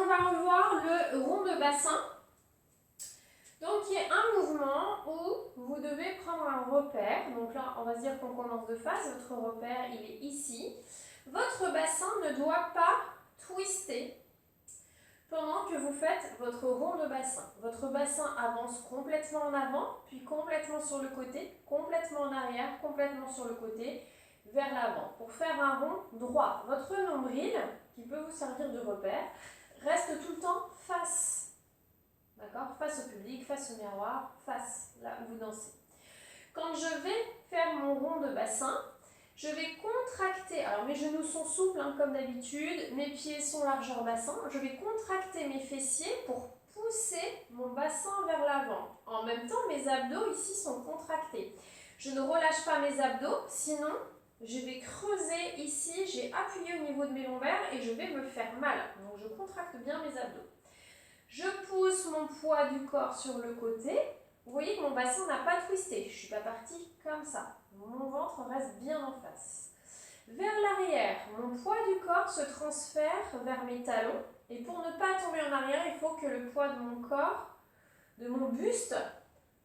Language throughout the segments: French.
on va revoir le rond de bassin. Donc, il y a un mouvement où vous devez prendre un repère. Donc là, on va se dire qu'on commence de face. Votre repère, il est ici. Votre bassin ne doit pas twister pendant que vous faites votre rond de bassin. Votre bassin avance complètement en avant, puis complètement sur le côté, complètement en arrière, complètement sur le côté, vers l'avant. Pour faire un rond droit, votre nombril, qui peut vous servir de repère, reste tout le temps face. D'accord? Face au public, face au miroir, face là où vous dansez. Quand je vais faire mon rond de bassin, je vais contracter, alors mes genoux sont souples hein, comme d'habitude, mes pieds sont largeur bassin, je vais contracter mes fessiers pour pousser mon bassin vers l'avant. En même temps, mes abdos ici sont contractés. Je ne relâche pas mes abdos, sinon je vais creuser ici, j'ai appuyé au niveau de mes lombaires et je vais me faire mal. Donc je contracte bien mes abdos. Je pousse mon poids du corps sur le côté. Vous voyez que mon bassin n'a pas twisté. Je ne suis pas partie comme ça. Mon ventre reste bien en face. Vers l'arrière, mon poids du corps se transfère vers mes talons. Et pour ne pas tomber en arrière, il faut que le poids de mon corps, de mon buste,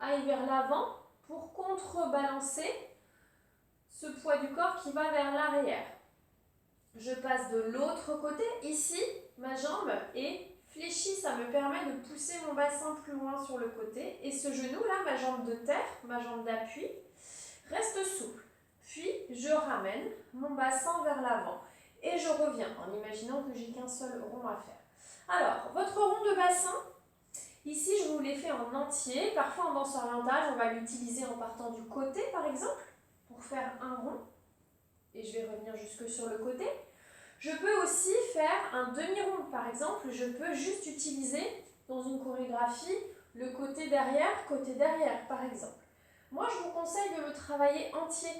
aille vers l'avant pour contrebalancer ce poids du corps qui va vers l'arrière. Je passe de l'autre côté. Ici, ma jambe est fléchie, ça me permet de pousser mon bassin plus loin sur le côté. Et ce genou-là, ma jambe de terre, ma jambe d'appui, reste souple. Puis, je ramène mon bassin vers l'avant. Et je reviens en imaginant que j'ai qu'un seul rond à faire. Alors, votre rond de bassin, ici, je vous l'ai fait en entier. Parfois, en danse orientale, on va l'utiliser en partant du côté, par exemple, pour faire un rond. Et je vais revenir jusque sur le côté. Je peux aussi faire un demi-rond, par exemple, je peux juste utiliser dans une chorégraphie le côté derrière, par exemple. Moi, je vous conseille de le travailler entier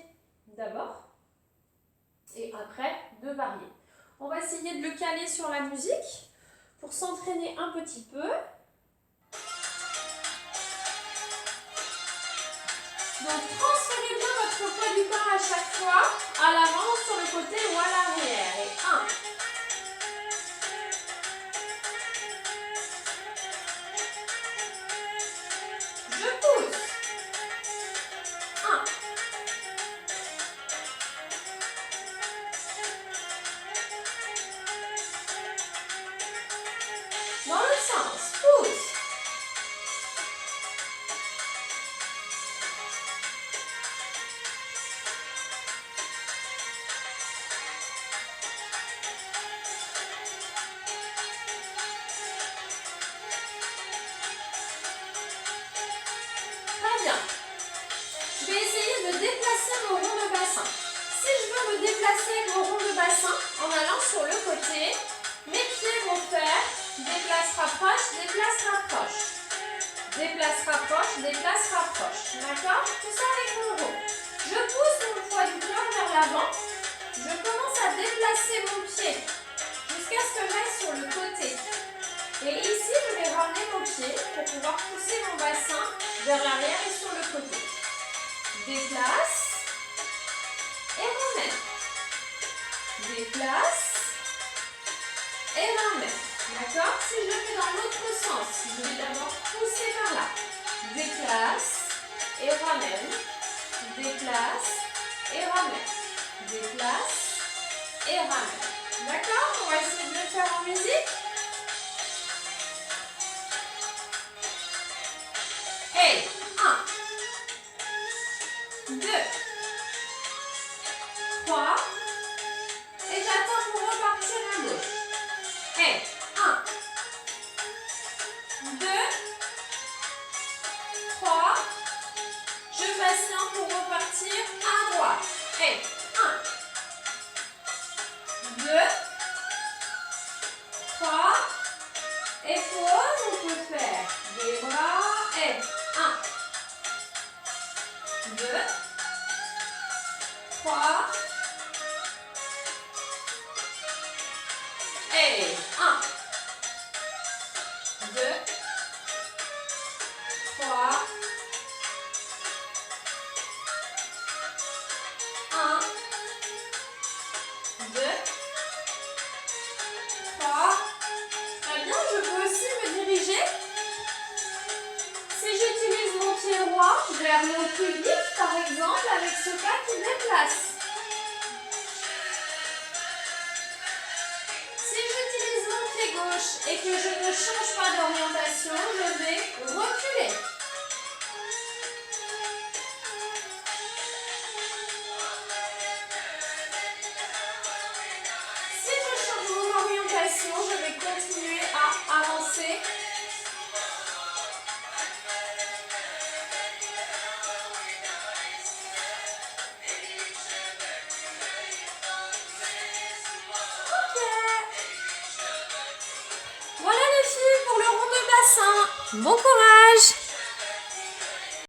d'abord et après de varier. On va essayer de le caler sur la musique pour s'entraîner un petit peu. Donc, transférez bien votre poids du corps à chaque fois, à l'avant, sur le côté ou à l'arrière. Et 1. Je pousse. 1. Dans l'autre sens, pousse. Très bien. Je vais essayer de déplacer mon rond de bassin. Si je veux me déplacer avec mon rond de bassin en allant sur le côté, mes pieds vont faire déplace, rapproche, déplace, rapproche. Déplace, rapproche, déplace, rapproche. D'accord? Tout ça avec mon rond. Je pousse mon poids du corps vers l'avant. Je commence à déplacer mon pied jusqu'à ce que j'aille sur le côté. Et ici, je vais ramener mon pied pour pouvoir pousser mon bassin vers l'arrière et sur le côté. Déplace et ramène. Déplace et ramène. D'accord? Si je le fais dans l'autre sens, je vais d'abord pousser par là. Déplace et ramène. Déplace et ramène. Déplace et ramène. D'accord? On va essayer de le faire en musique. Et 1, 2, 3, et j'attends pour repartir à gauche. Et 1, 2, 3, je patiente pour repartir à droite. Et 1, 2, 3, et pause, on peut faire des bras, et 1, 2, 3, et 1, 2, 3, 1, 2, 3, très bien, ce pas qui déplace. Si j'utilise mon pied gauche et que je ne change pas d'orientation, je vais reculer. Si je change mon orientation, je vais continuer à avancer. Voilà les filles pour le rond de bassin. Bon courage!